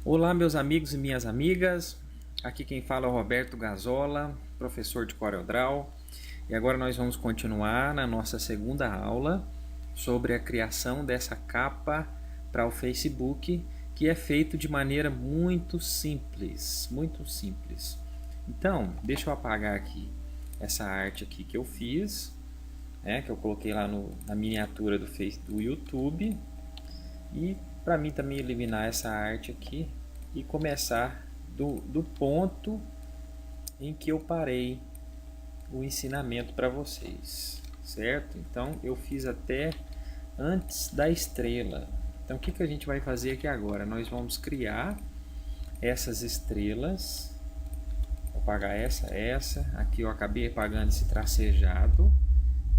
Olá, meus amigos e minhas amigas. Aqui quem fala é o Roberto Gazola, professor de CorelDRAW. E agora nós vamos continuar na nossa segunda aula sobre a criação dessa capa para o Facebook, que é feito de maneira muito simples, muito simples. Então, deixa eu apagar aqui essa arte aqui que eu fiz, que eu coloquei lá na miniatura do YouTube. E para mim também eliminar essa arte aqui e começar do ponto em que eu parei o ensinamento para vocês, certo? Então eu fiz até antes da estrela. Então o que a gente vai fazer aqui agora? Nós vamos criar essas estrelas. Vou apagar essa. Aqui eu acabei apagando esse tracejado.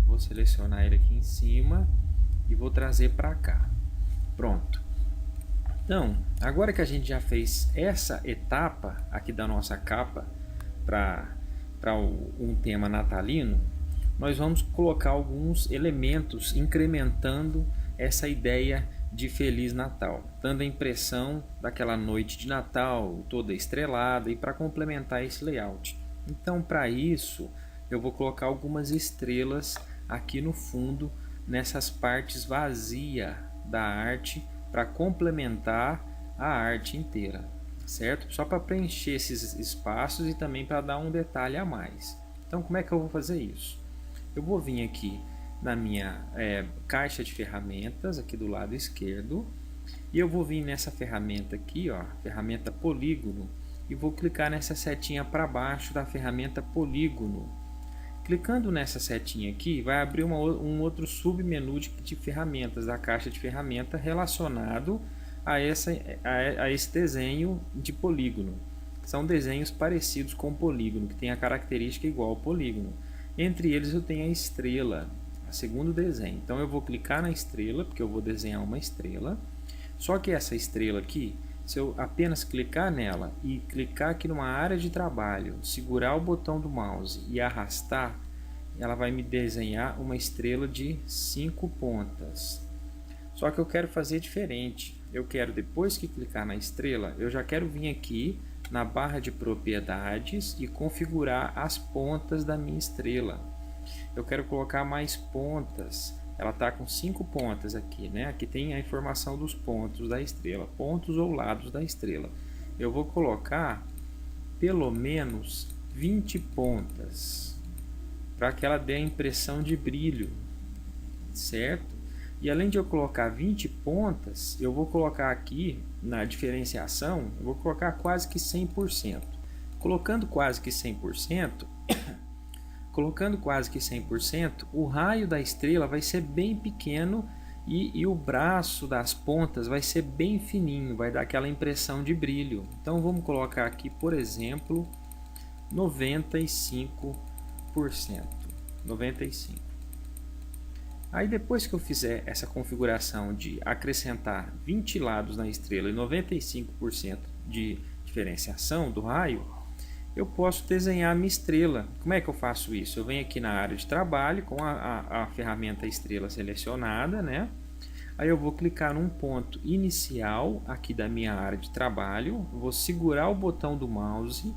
Vou selecionar ele aqui em cima e vou trazer para cá. Pronto. Então, agora que a gente já fez essa etapa aqui da nossa capa para um tema natalino, nós vamos colocar alguns elementos incrementando essa ideia de Feliz Natal, dando a impressão daquela noite de Natal toda estrelada e para complementar esse layout. Então, para isso, eu vou colocar algumas estrelas aqui no fundo, nessas partes vazias da arte, para complementar a arte inteira, certo? Só para preencher esses espaços e também para dar um detalhe a mais. Então, como é que eu vou fazer isso? Eu vou vir aqui na minha caixa de ferramentas, aqui do lado esquerdo, e eu vou vir nessa ferramenta aqui, ó, ferramenta polígono, e vou clicar nessa setinha para baixo da ferramenta polígono. Clicando nessa setinha aqui, vai abrir um outro submenu de ferramentas da caixa de ferramenta relacionado a esse desenho de polígono. São desenhos parecidos com o polígono, que tem a característica igual ao polígono. Entre eles eu tenho a estrela, o segundo desenho. Então eu vou clicar na estrela, porque eu vou desenhar uma estrela. Só que essa estrela aqui, se eu apenas clicar nela e clicar aqui numa área de trabalho, segurar o botão do mouse e arrastar, ela vai me desenhar uma estrela de 5 pontas. Só que eu quero fazer diferente. Eu quero, depois que clicar na estrela, eu já quero vir aqui na barra de propriedades e configurar as pontas da minha estrela. Eu quero colocar mais pontas. Ela está com 5 pontas aqui, né? Aqui tem a informação dos pontos da estrela, pontos ou lados da estrela. Eu vou colocar pelo menos 20 pontas, para que ela dê a impressão de brilho, certo? E além de eu colocar 20 pontas, eu vou colocar aqui na diferenciação, eu vou colocar quase que 100%. Colocando quase que 100%, o raio da estrela vai ser bem pequeno e o braço das pontas vai ser bem fininho, vai dar aquela impressão de brilho. Então vamos colocar aqui, por exemplo, 95%. 95%. Aí depois que eu fizer essa configuração de acrescentar 20 lados na estrela e 95% de diferenciação do raio, eu posso desenhar a minha estrela. Como é que eu faço isso? Eu venho aqui na área de trabalho com a ferramenta estrela selecionada, né? Aí eu vou clicar num ponto inicial aqui da minha área de trabalho, vou segurar o botão do mouse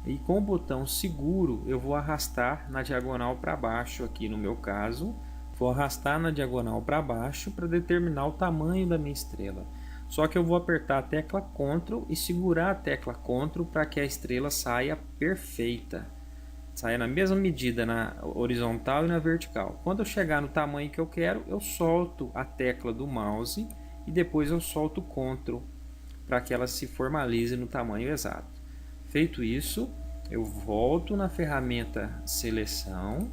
e com o botão seguro eu vou arrastar na diagonal para baixo aqui no meu caso. Vou arrastar na diagonal para baixo para determinar o tamanho da minha estrela. Só que eu vou apertar a tecla Ctrl e segurar a tecla Ctrl para que a estrela saia perfeita. Saia na mesma medida na horizontal e na vertical. Quando eu chegar no tamanho que eu quero, eu solto a tecla do mouse e depois eu solto o Ctrl para que ela se formalize no tamanho exato. Feito isso, eu volto na ferramenta Seleção.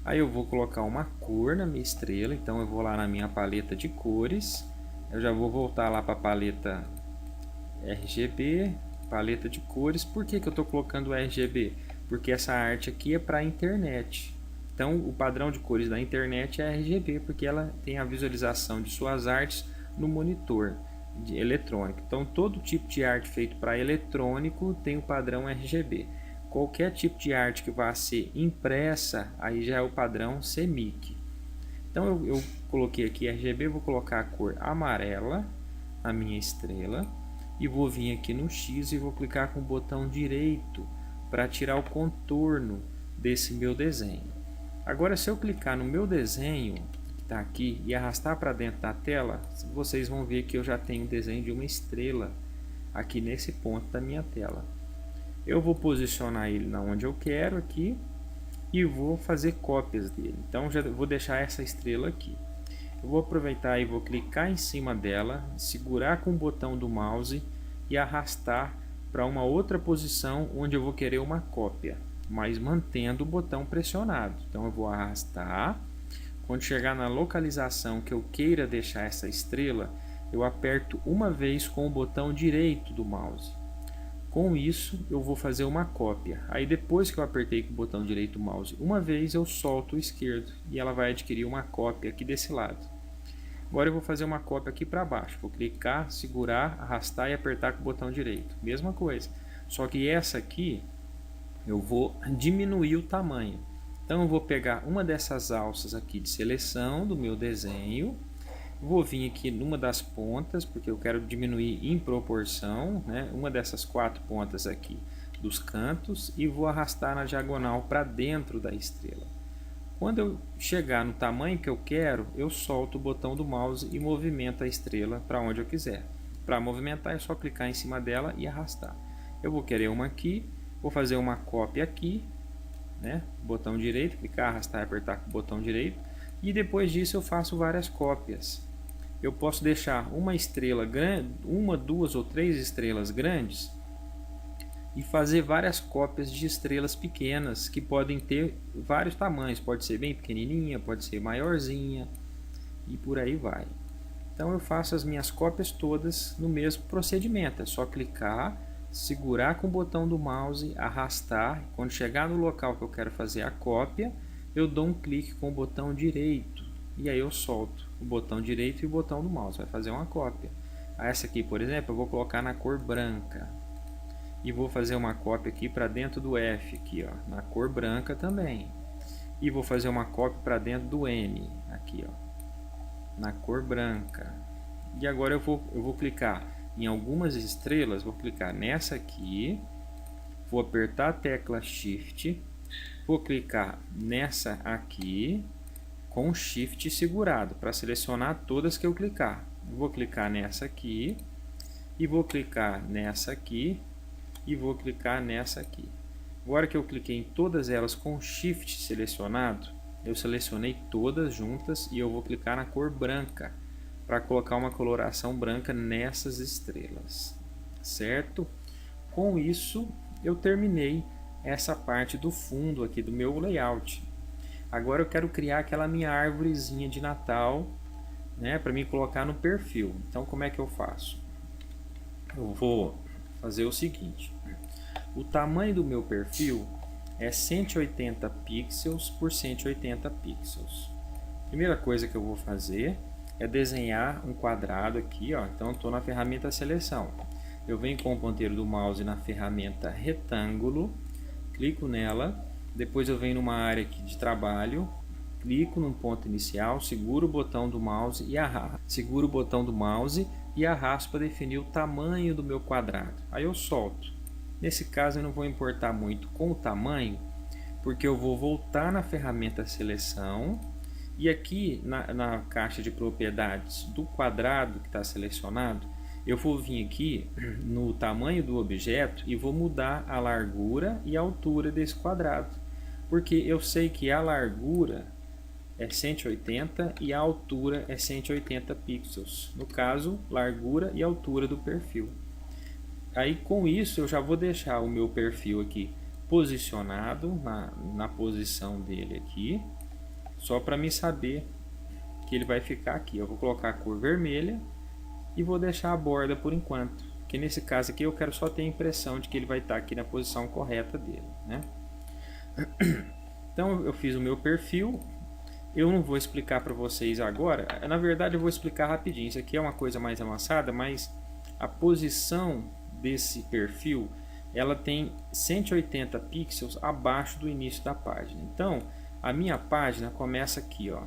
Aí eu vou colocar uma cor na minha estrela, então eu vou lá na minha paleta de cores, eu já vou voltar lá para a paleta RGB, paleta de cores. Por que eu estou colocando RGB? Porque essa arte aqui é para a internet. Então o padrão de cores da internet é RGB, porque ela tem a visualização de suas artes no monitor de eletrônico. Então todo tipo de arte feito para eletrônico tem o padrão RGB. Qualquer tipo de arte que vá ser impressa, aí já é o padrão CMYK. Então eu coloquei aqui RGB, vou colocar a cor amarela na minha estrela. e vou vir aqui no X e vou clicar com o botão direito para tirar o contorno desse meu desenho. Agora, se eu clicar no meu desenho, que está aqui, e arrastar para dentro da tela, vocês vão ver que eu já tenho o desenho de uma estrela aqui nesse ponto da minha tela. Eu vou posicionar ele na onde eu quero aqui e vou fazer cópias dele. Então, já vou deixar essa estrela aqui. Eu vou aproveitar e vou clicar em cima dela, segurar com o botão do mouse e arrastar para uma outra posição onde eu vou querer uma cópia, mas mantendo o botão pressionado. Então eu vou arrastar. Quando chegar na localização que eu queira deixar essa estrela, eu aperto uma vez com o botão direito do mouse. Com isso eu vou fazer uma cópia. Aí depois que eu apertei com o botão direito do mouse uma vez, eu solto o esquerdo e ela vai adquirir uma cópia aqui desse lado. Agora eu vou fazer uma cópia aqui para baixo. Vou clicar, segurar, arrastar e apertar com o botão direito. Mesma coisa. Só que essa aqui eu vou diminuir o tamanho. Então eu vou pegar uma dessas alças aqui de seleção do meu desenho. Vou vir aqui numa das pontas, porque eu quero diminuir em proporção, né? Uma dessas 4 pontas aqui dos cantos e vou arrastar na diagonal para dentro da estrela. Quando eu chegar no tamanho que eu quero, eu solto o botão do mouse e movimento a estrela para onde eu quiser. Para movimentar é só clicar em cima dela e arrastar. Eu vou querer uma aqui, vou fazer uma cópia aqui, né? Botão direito, clicar, arrastar e apertar com o botão direito. E depois disso eu faço várias cópias. Eu posso deixar uma estrela grande, 1, 2 ou 3 estrelas grandes e fazer várias cópias de estrelas pequenas que podem ter vários tamanhos. Pode ser bem pequenininha, pode ser maiorzinha e por aí vai. Então eu faço as minhas cópias todas no mesmo procedimento. É só clicar, segurar com o botão do mouse, arrastar. Quando chegar no local que eu quero fazer a cópia, eu dou um clique com o botão direito e aí eu solto o botão direito e o botão do mouse. Vai fazer uma cópia. Essa aqui, por exemplo, eu vou colocar na cor branca. E vou fazer uma cópia aqui para dentro do F, aqui, ó, na cor branca também. E vou fazer uma cópia para dentro do M, aqui, ó, na cor branca. E agora eu vou clicar em algumas estrelas, vou clicar nessa aqui, vou apertar a tecla Shift, vou clicar nessa aqui com Shift segurado para selecionar todas que eu clicar. Vou clicar nessa aqui e vou clicar nessa aqui. E vou clicar nessa aqui. Agora que eu cliquei em todas elas com Shift selecionado, eu selecionei todas juntas e eu vou clicar na cor branca para colocar uma coloração branca nessas estrelas, certo? Com isso eu terminei essa parte do fundo aqui do meu layout. Agora eu quero criar aquela minha árvorezinha de Natal, né, para me colocar no perfil. Então como é que eu faço? Eu vou fazer o seguinte: o tamanho do meu perfil é 180 pixels por 180 pixels. Primeira coisa que eu vou fazer é desenhar um quadrado aqui, ó. Então estou na ferramenta seleção. Eu venho com o ponteiro do mouse na ferramenta retângulo, clico nela, depois eu venho numa área aqui de trabalho, clico no ponto inicial, seguro o botão do mouse e arrasto. Seguro o botão do mouse e arrasto para definir o tamanho do meu quadrado. Aí eu solto. Nesse caso eu não vou importar muito com o tamanho, porque eu vou voltar na ferramenta seleção e aqui na caixa de propriedades do quadrado que está selecionado, eu vou vir aqui no tamanho do objeto e vou mudar a largura e a altura desse quadrado, porque eu sei que a largura é 180 e a altura é 180 pixels. No caso, largura e altura do perfil. Aí com isso eu já vou deixar o meu perfil aqui posicionado na posição dele aqui, só para me saber que ele vai ficar aqui. Eu vou colocar a cor vermelha e vou deixar a borda por enquanto, que nesse caso aqui eu quero só ter a impressão de que ele vai estar aqui na posição correta dele, né? Então eu fiz o meu perfil. Eu não vou explicar para vocês agora, na verdade eu vou explicar rapidinho. Isso aqui é uma coisa mais avançada, mas a posição desse perfil, ela tem 180 pixels abaixo do início da página. Então a minha página começa aqui, ó.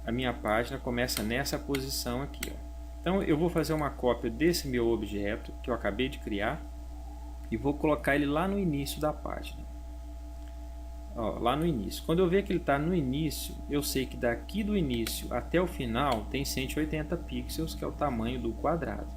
A minha página começa nessa posição aqui, ó. Então eu vou fazer uma cópia desse meu objeto que eu acabei de criar e vou colocar ele lá no início da página. Ó, lá no início. Quando eu ver que ele está no início, eu sei que daqui do início até o final tem 180 pixels, que é o tamanho do quadrado.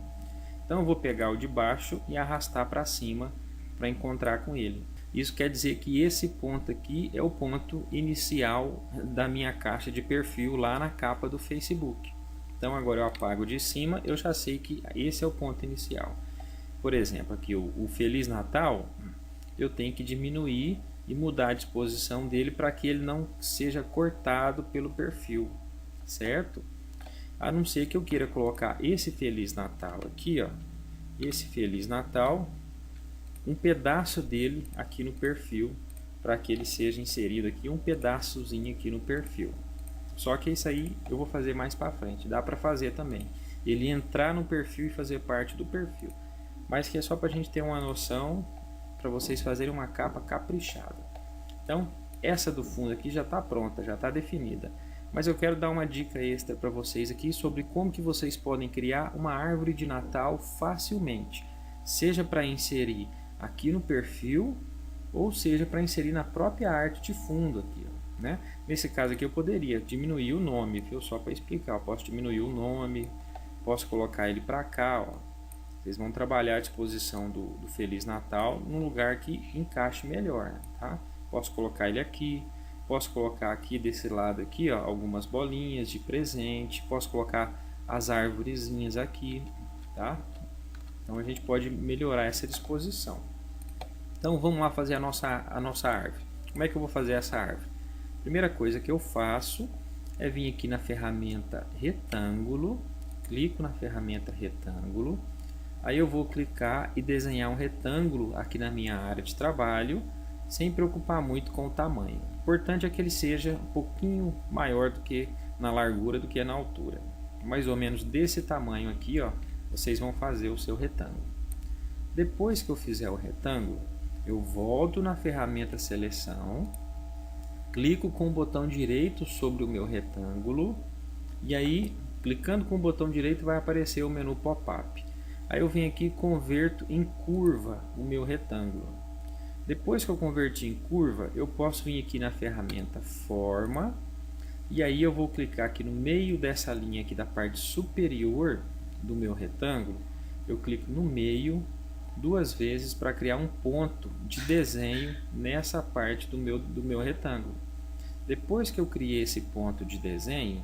Então eu vou pegar o de baixo e arrastar para cima para encontrar com ele. Isso quer dizer que esse ponto aqui é o ponto inicial da minha caixa de perfil lá na capa do Facebook. Então agora eu apago de cima, eu já sei que esse é o ponto inicial. Por exemplo, aqui o Feliz Natal, eu tenho que diminuir e mudar a disposição dele para que ele não seja cortado pelo perfil, certo? A não ser que eu queira colocar esse Feliz Natal aqui, ó, esse Feliz Natal, um pedaço dele aqui no perfil, para que ele seja inserido aqui, um pedaçozinho aqui no perfil. Só que isso aí eu vou fazer mais para frente, dá para fazer também. Ele entrar no perfil e fazer parte do perfil. Mas que é só para a gente ter uma noção, para vocês fazerem uma capa caprichada. Então, essa do fundo aqui já está pronta, já está definida. Mas eu quero dar uma dica extra para vocês aqui sobre como que vocês podem criar uma árvore de Natal facilmente. Seja para inserir aqui no perfil, ou seja para inserir na própria arte de fundo aqui, ó, né? Nesse caso aqui eu poderia diminuir o nome, viu? Só para explicar, eu posso diminuir o nome, posso colocar ele para cá, ó. Vocês vão trabalhar a disposição do Feliz Natal num lugar que encaixe melhor, tá? Posso colocar ele aqui, posso colocar aqui desse lado aqui, ó, algumas bolinhas de presente, posso colocar as arvorezinhas aqui, tá? Então a gente pode melhorar essa disposição. Então vamos lá fazer a nossa árvore. Como é que eu vou fazer essa árvore? Primeira coisa que eu faço é vir aqui na ferramenta retângulo, clico na ferramenta retângulo. Aí eu vou clicar e desenhar um retângulo aqui na minha área de trabalho, sem preocupar muito com o tamanho. O importante é que ele seja um pouquinho maior do que na largura do que na altura. Mais ou menos desse tamanho aqui, ó, vocês vão fazer o seu retângulo. Depois que eu fizer o retângulo, eu volto na ferramenta seleção, clico com o botão direito sobre o meu retângulo e aí, clicando com o botão direito, vai aparecer o menu pop-up. Aí eu venho aqui e converto em curva o meu retângulo. Depois que eu converti em curva, eu posso vir aqui na ferramenta forma e aí eu vou clicar aqui no meio dessa linha aqui da parte superior do meu retângulo. Eu clico no meio duas vezes para criar um ponto de desenho nessa parte do meu retângulo. Depois que eu criei esse ponto de desenho,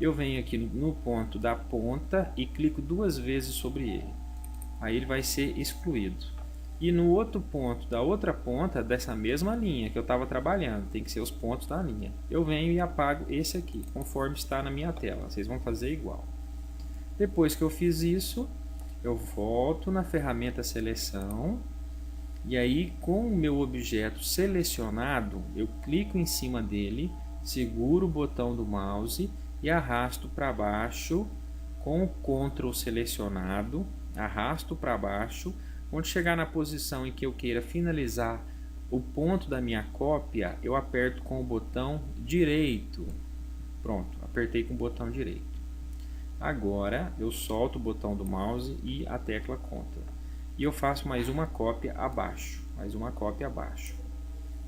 eu venho aqui no ponto da ponta e clico duas vezes sobre ele. Aí ele vai ser excluído. E no outro ponto da outra ponta dessa mesma linha que eu estava trabalhando, tem que ser os pontos da linha, eu venho e apago esse aqui, conforme está na minha tela. Vocês vão fazer igual. Depois que eu fiz isso, eu volto na ferramenta seleção e aí com o meu objeto selecionado, eu clico em cima dele, seguro o botão do mouse e arrasto para baixo com o Ctrl selecionado, arrasto para baixo. Quando chegar na posição em que eu queira finalizar o ponto da minha cópia, eu aperto com o botão direito. Pronto, apertei com o botão direito. Agora eu solto o botão do mouse e a tecla Ctrl. E eu faço mais uma cópia abaixo,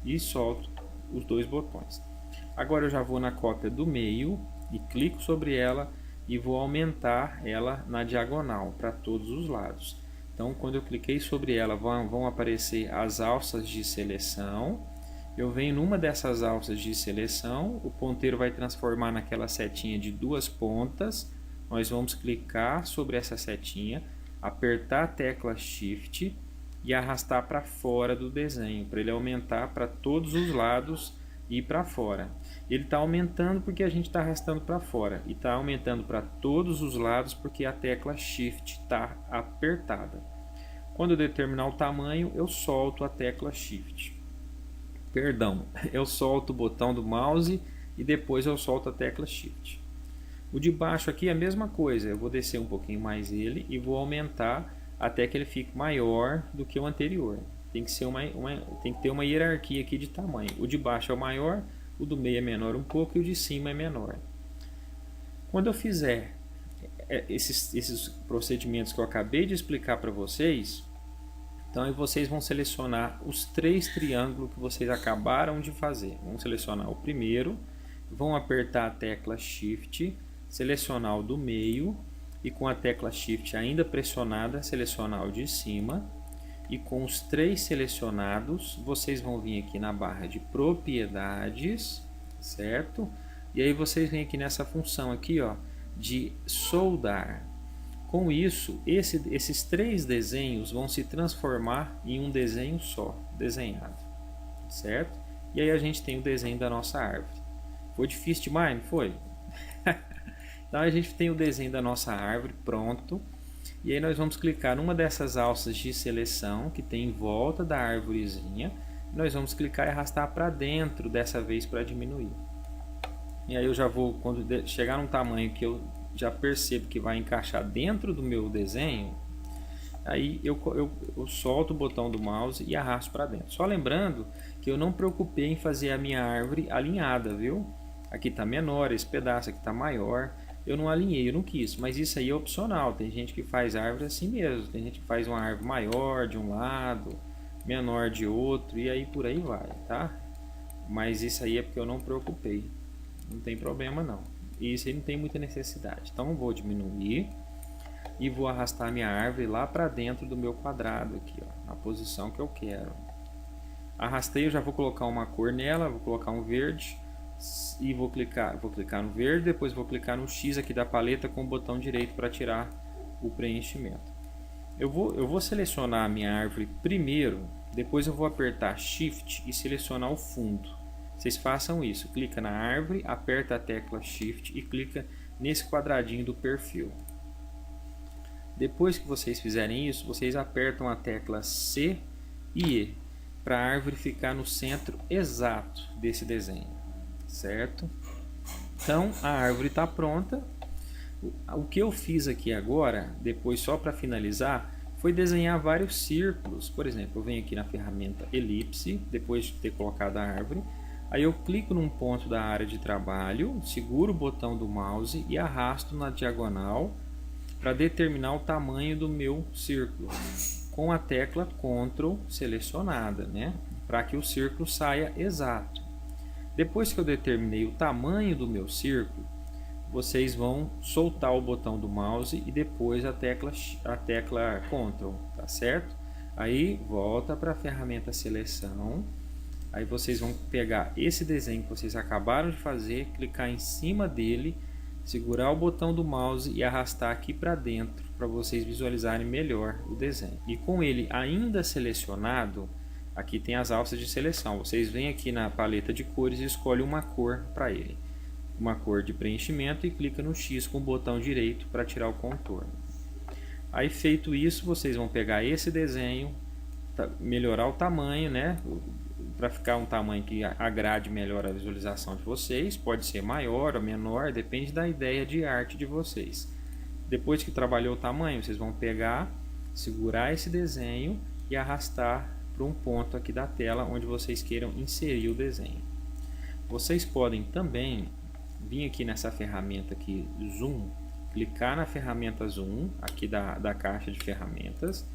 e solto os dois botões. Agora eu já vou na cópia do meio e clico sobre ela e vou aumentar ela na diagonal para todos os lados. Então, quando eu cliquei sobre ela, vão aparecer as alças de seleção. Eu venho numa dessas alças de seleção, o ponteiro vai transformar naquela setinha de duas pontas. Nós vamos clicar sobre essa setinha, apertar a tecla Shift e arrastar para fora do desenho, para ele aumentar para todos os lados e para fora. Ele está aumentando porque a gente está arrastando para fora e está aumentando para todos os lados porque a tecla Shift está apertada. Quando eu determinar o tamanho, eu solto a tecla Shift. Perdão, eu solto o botão do mouse e depois eu solto a tecla Shift. O de baixo aqui é a mesma coisa, eu vou descer um pouquinho mais ele e vou aumentar até que ele fique maior do que o anterior. Tem que ter uma hierarquia aqui de tamanho. O de baixo é o maior, o do meio é menor um pouco e o de cima é menor. Quando eu fizer esses procedimentos que eu acabei de explicar para vocês, então aí vocês vão selecionar os 3 triângulos que vocês acabaram de fazer. Vão selecionar o primeiro, vão apertar a tecla Shift, selecionar o do meio e com a tecla Shift ainda pressionada, selecionar o de cima. E com os 3 selecionados, vocês vão vir aqui na barra de propriedades, certo? E aí vocês vêm aqui nessa função aqui, ó, de soldar. Com isso, esses 3 desenhos vão se transformar em um desenho só, desenhado, certo? E aí a gente tem o desenho da nossa árvore. Foi difícil demais, não foi? Então a gente tem o desenho da nossa árvore pronto. E aí nós vamos clicar numa dessas alças de seleção que tem em volta da árvorezinha. Nós vamos clicar e arrastar para dentro, dessa vez para diminuir. E aí eu já vou, quando chegar num tamanho que eu já percebo que vai encaixar dentro do meu desenho, aí eu solto o botão do mouse e arrasto para dentro. Só lembrando que eu não preocupei em fazer a minha árvore alinhada, viu? Aqui está menor, esse pedaço aqui está maior. Eu não alinhei, eu não quis, mas isso aí é opcional. Tem gente que faz árvore assim mesmo. Tem gente que faz uma árvore maior de um lado, menor de outro, e aí por aí vai, tá? Mas isso aí é porque eu não preocupei. Não tem problema não. E isso aí não tem muita necessidade. Então eu vou diminuir e vou arrastar minha árvore lá para dentro do meu quadrado aqui, ó, na posição que eu quero. Arrastei, eu já vou colocar uma cor nela, vou colocar um verde. E vou clicar no verde, depois vou clicar no X aqui da paleta com o botão direito para tirar o preenchimento. Eu vou selecionar a minha árvore primeiro, depois eu vou apertar Shift e selecionar o fundo. Vocês façam isso, clica na árvore, aperta a tecla Shift e clica nesse quadradinho do perfil. Depois que vocês fizerem isso, vocês apertam a tecla C e E para a árvore ficar no centro exato desse desenho. Certo? Então a árvore está pronta. O que eu fiz aqui agora, depois só para finalizar, foi desenhar vários círculos. Por exemplo, eu venho aqui na ferramenta elipse, depois de ter colocado a árvore, aí eu clico num ponto da área de trabalho, seguro o botão do mouse e arrasto na diagonal para determinar o tamanho do meu círculo, com a tecla Ctrl selecionada, né? Para que o círculo saia exato. Depois que eu determinei o tamanho do meu círculo, vocês vão soltar o botão do mouse e depois a tecla Ctrl, tá certo? Aí volta para a ferramenta seleção, aí vocês vão pegar esse desenho que vocês acabaram de fazer, clicar em cima dele, segurar o botão do mouse e arrastar aqui para dentro para vocês visualizarem melhor o desenho. E com ele ainda selecionado, aqui tem as alças de seleção. Vocês vêm aqui na paleta de cores e escolhem uma cor para ele. Uma cor de preenchimento e clica no X com o botão direito para tirar o contorno. Aí feito isso, vocês vão pegar esse desenho, melhorar o tamanho, né? Para ficar um tamanho que agrade melhor a visualização de vocês. Pode ser maior ou menor, depende da ideia de arte de vocês. Depois que trabalhou o tamanho, vocês vão pegar, segurar esse desenho e arrastar para um ponto aqui da tela onde vocês queiram inserir o desenho. Vocês podem também vir aqui nessa ferramenta aqui, Zoom, clicar na ferramenta Zoom, aqui da caixa de ferramentas.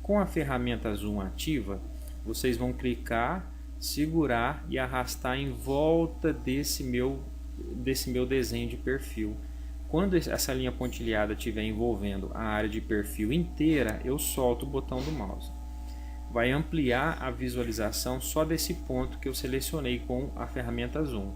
Com a ferramenta Zoom ativa, vocês vão clicar, segurar e arrastar em volta desse meu desenho de perfil. Quando essa linha pontilhada estiver envolvendo a área de perfil inteira, eu solto o botão do mouse. Vai ampliar a visualização só desse ponto que eu selecionei com a ferramenta Zoom.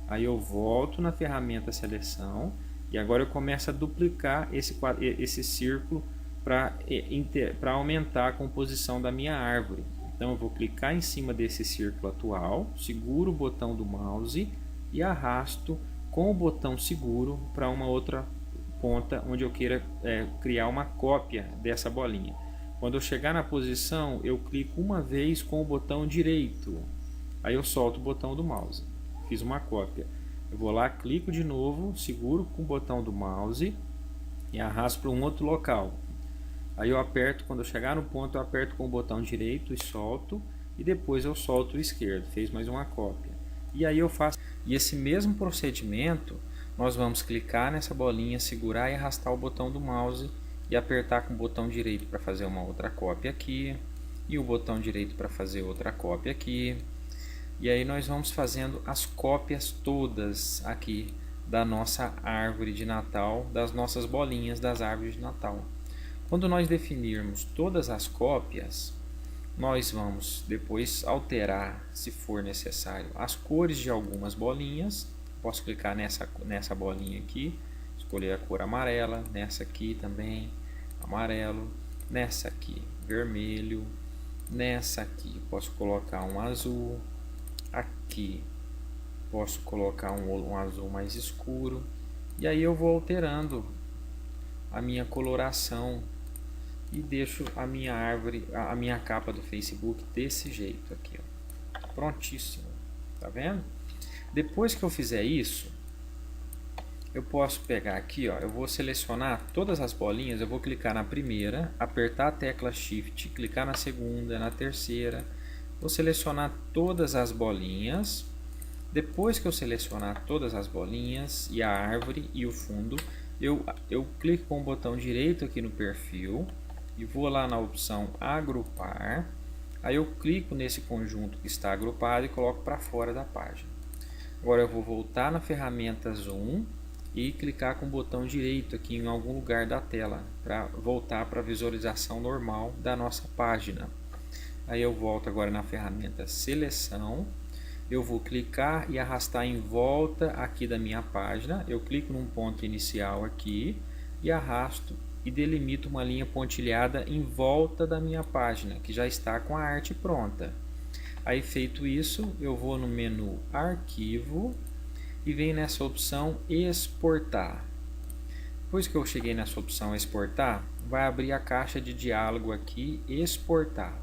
Aí eu volto na ferramenta Seleção e agora eu começo a duplicar esse círculo para aumentar a composição da minha árvore. Então eu vou clicar em cima desse círculo atual, seguro o botão do mouse e arrasto com o botão seguro para uma outra ponta onde eu queira criar uma cópia dessa bolinha. Quando eu chegar na posição, eu clico uma vez com o botão direito. Aí eu solto o botão do mouse. Fiz uma cópia. Eu vou lá, clico de novo, seguro com o botão do mouse e arrasto para um outro local. Aí eu aperto, quando eu chegar no ponto, eu aperto com o botão direito e solto. E depois eu solto o esquerdo. Fez mais uma cópia. E aí eu faço. E esse mesmo procedimento nós vamos clicar nessa bolinha, segurar e arrastar o botão do mouse e apertar com o botão direito para fazer uma outra cópia aqui e o botão direito para fazer outra cópia aqui. E aí nós vamos fazendo as cópias todas aqui da nossa árvore de Natal, das nossas bolinhas das árvores de Natal. Quando nós definirmos todas as cópias, nós vamos depois alterar, se for necessário, as cores de algumas bolinhas. Posso clicar nessa bolinha aqui, escolher a cor amarela, nessa aqui também, amarelo, nessa aqui, vermelho, nessa aqui posso colocar um azul, aqui posso colocar um azul mais escuro, e aí eu vou alterando a minha coloração e deixo a minha árvore, a minha capa do Facebook desse jeito aqui, ó. Prontíssimo, tá vendo? Depois que eu fizer isso, eu posso pegar aqui, ó, eu vou selecionar todas as bolinhas, eu vou clicar na primeira, apertar a tecla Shift, clicar na segunda, na terceira, vou selecionar todas as bolinhas. Depois que eu selecionar todas as bolinhas e a árvore e o fundo, eu clico com o botão direito aqui no perfil e vou lá na opção agrupar. Aí eu clico nesse conjunto que está agrupado e coloco para fora da página. Agora eu vou voltar na ferramenta Zoom e clicar com o botão direito aqui em algum lugar da tela para voltar para a visualização normal da nossa página. Aí eu volto agora na ferramenta Seleção. Eu vou clicar e arrastar em volta aqui da minha página. Eu clico num ponto inicial aqui e arrasto e delimito uma linha pontilhada em volta da minha página, que já está com a arte pronta. Aí feito isso, eu vou no menu Arquivo e venho nessa opção Exportar. Depois que eu cheguei nessa opção Exportar, vai abrir a caixa de diálogo aqui, Exportar.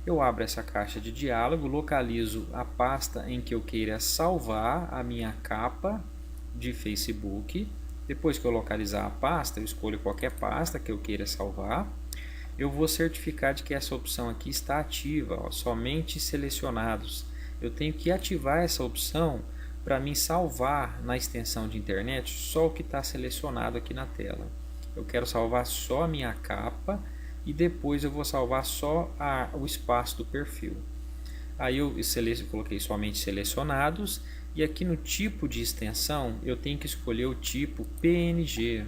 Eu abro essa caixa de diálogo, localizo a pasta em que eu queira salvar a minha capa de Facebook. Depois que eu localizar a pasta, eu escolho qualquer pasta que eu queira salvar. Eu vou certificar de que essa opção aqui está ativa, ó, somente selecionados. Eu tenho que ativar essa opção para mim salvar na extensão de internet só o que está selecionado aqui na tela. Eu quero salvar só a minha capa e depois eu vou salvar só o espaço do perfil. Aí eu coloquei somente selecionados e aqui no tipo de extensão eu tenho que escolher o tipo PNG.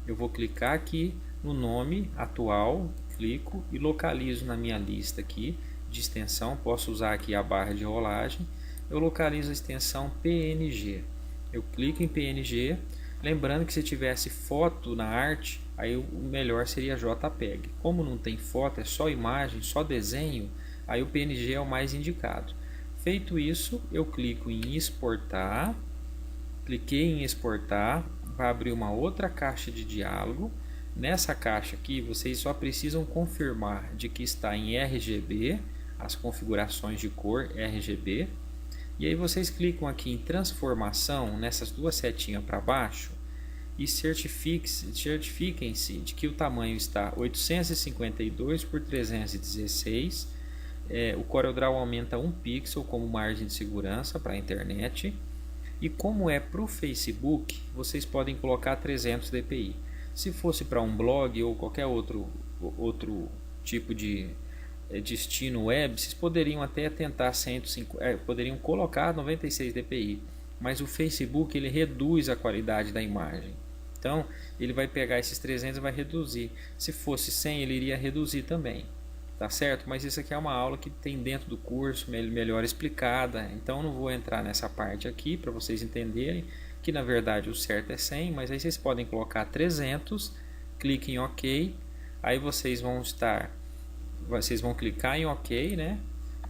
Eu vou clicar aqui no nome atual, clico e localizo na minha lista aqui de extensão. Posso usar aqui a barra de rolagem. Eu localizo a extensão PNG. Eu clico em PNG. Lembrando que se tivesse foto na arte, aí o melhor seria JPEG. Como não tem foto, é só imagem, só desenho, aí o PNG é o mais indicado. Feito isso, eu clico em exportar. Cliquei em exportar, vai abrir uma outra caixa de diálogo. Nessa caixa aqui, vocês só precisam confirmar de que está em RGB, as configurações de cor RGB. E aí vocês clicam aqui em transformação, nessas duas setinhas para baixo, e certifiquem-se de que o tamanho está 852 por 316. O CorelDRAW aumenta 1 pixel como margem de segurança para a internet. E como é para o Facebook, vocês podem colocar 300 dpi. Se fosse para um blog ou qualquer outro tipo de destino web, vocês poderiam até tentar 150, poderiam colocar 96 dpi, mas o Facebook ele reduz a qualidade da imagem. Então ele vai pegar esses 300 e vai reduzir. Se fosse 100 ele iria reduzir também, tá certo? Mas isso aqui é uma aula que tem dentro do curso, melhor explicada, então não vou entrar nessa parte aqui para vocês entenderem que na verdade o certo é 100, mas aí vocês podem colocar 300, clique em OK, aí vocês vão clicar em OK, né?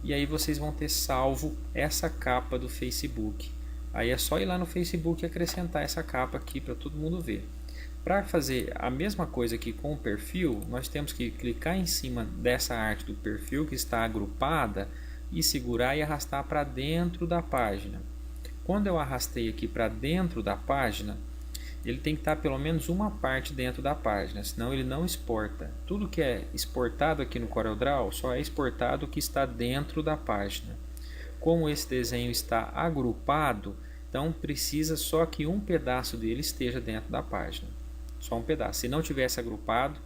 E aí vocês vão ter salvo essa capa do Facebook. Aí é só ir lá no Facebook e acrescentar essa capa aqui para todo mundo ver. Para fazer a mesma coisa aqui com o perfil, nós temos que clicar em cima dessa arte do perfil que está agrupada e segurar e arrastar para dentro da página. Quando eu arrastei aqui para dentro da página, ele tem que estar pelo menos uma parte dentro da página, senão ele não exporta. Tudo que é exportado aqui no CorelDRAW só é exportado o que está dentro da página. Como esse desenho está agrupado, Então precisa só que um pedaço dele esteja dentro da página, só um pedaço. Se não tivesse agrupado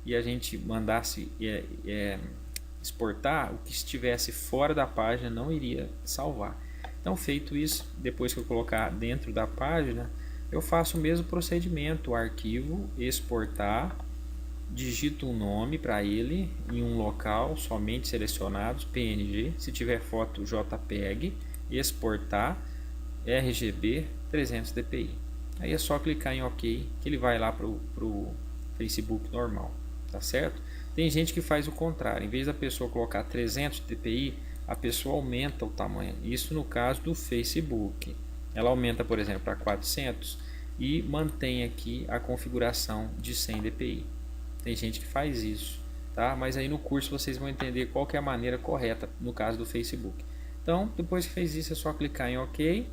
e a gente mandasse exportar, o que estivesse fora da página não iria salvar. Então, feito isso, depois que eu colocar dentro da página, eu faço o mesmo procedimento: o arquivo, exportar, digito um nome para ele em um local somente selecionados, PNG, se tiver foto JPEG, exportar, RGB 300 dpi. Aí é só clicar em OK que ele vai lá para o Facebook normal, tá certo? Tem gente que faz o contrário: em vez da pessoa colocar 300 dpi, a pessoa aumenta o tamanho. Isso no caso do Facebook. Ela aumenta, por exemplo, para 400 e mantém aqui a configuração de 100 dpi. Tem gente que faz isso, tá? Mas aí no curso vocês vão entender qual que é a maneira correta no caso do Facebook. Então, depois que fez isso, é só clicar em OK.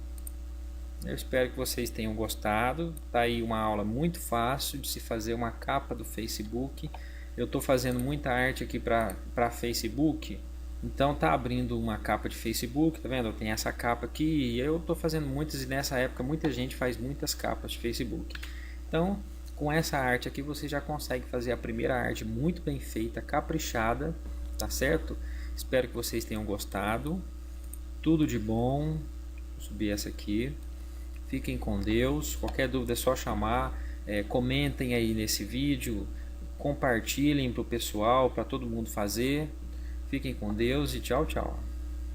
Eu espero que vocês tenham gostado. Tá aí uma aula muito fácil de se fazer uma capa do Facebook. Eu estou fazendo muita arte aqui para Facebook. Então tá abrindo uma capa de Facebook, tá vendo? Tem essa capa aqui e eu estou fazendo muitas, e nessa época muita gente faz muitas capas de Facebook. Então, com essa arte aqui você já consegue fazer a primeira arte muito bem feita, caprichada, tá certo? Espero que vocês tenham gostado. Tudo de bom. Vou subir essa aqui. Fiquem com Deus. Qualquer dúvida é só chamar. Comentem aí nesse vídeo, compartilhem para o pessoal, para todo mundo fazer. Fiquem com Deus e tchau, tchau.